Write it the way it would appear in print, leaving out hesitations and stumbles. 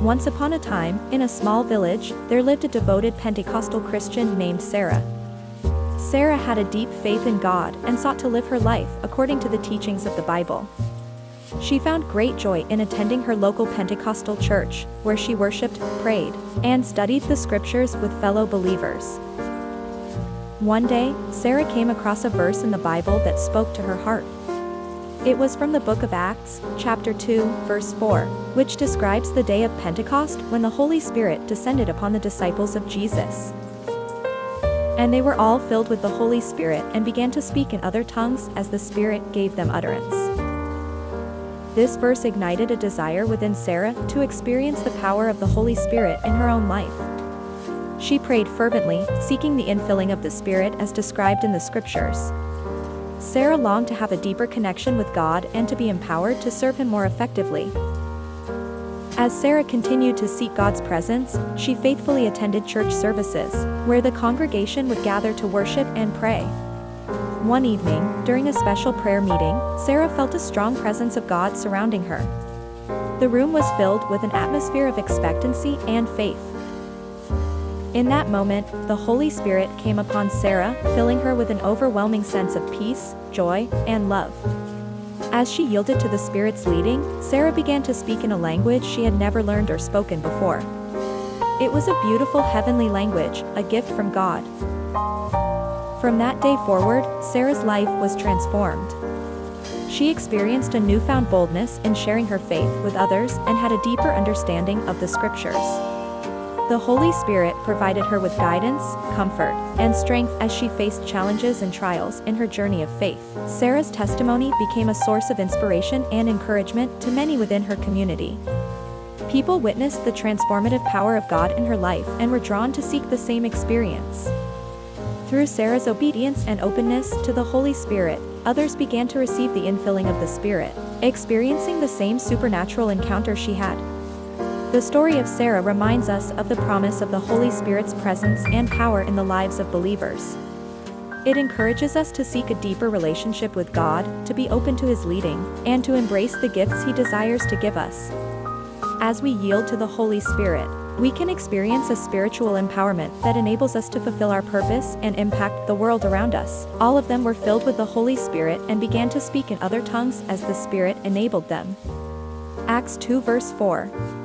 Once upon a time, in a small village, there lived a devoted Pentecostal Christian named Sarah. Sarah had a deep faith in God and sought to live her life according to the teachings of the Bible. She found great joy in attending her local Pentecostal church, where she worshiped, prayed, and studied the scriptures with fellow believers. One day, Sarah came across a verse in the Bible that spoke to her heart. It was from the book of Acts, chapter 2, verse 4, which describes the day of Pentecost when the Holy Spirit descended upon the disciples of Jesus. And they were all filled with the Holy Spirit and began to speak in other tongues as the Spirit gave them utterance. This verse ignited a desire within Sarah to experience the power of the Holy Spirit in her own life. She prayed fervently, seeking the infilling of the Spirit as described in the scriptures. Sarah longed to have a deeper connection with God and to be empowered to serve Him more effectively. As Sarah continued to seek God's presence, she faithfully attended church services, where the congregation would gather to worship and pray. One evening, during a special prayer meeting, Sarah felt a strong presence of God surrounding her. The room was filled with an atmosphere of expectancy and faith. In that moment, the Holy Spirit came upon Sarah, filling her with an overwhelming sense of peace, joy, and love. As she yielded to the Spirit's leading, Sarah began to speak in a language she had never learned or spoken before. It was a beautiful heavenly language, a gift from God. From that day forward, Sarah's life was transformed. She experienced a newfound boldness in sharing her faith with others and had a deeper understanding of the scriptures. The Holy Spirit provided her with guidance, comfort, and strength as she faced challenges and trials in her journey of faith. Sarah's testimony became a source of inspiration and encouragement to many within her community. People witnessed the transformative power of God in her life and were drawn to seek the same experience. Through Sarah's obedience and openness to the Holy Spirit, others began to receive the infilling of the Spirit, experiencing the same supernatural encounter she had. The story of Sarah reminds us of the promise of the Holy Spirit's presence and power in the lives of believers. It encourages us to seek a deeper relationship with God, to be open to His leading, and to embrace the gifts He desires to give us. As we yield to the Holy Spirit, we can experience a spiritual empowerment that enables us to fulfill our purpose and impact the world around us. All of them were filled with the Holy Spirit and began to speak in other tongues as the Spirit enabled them. Acts 2 verse 4.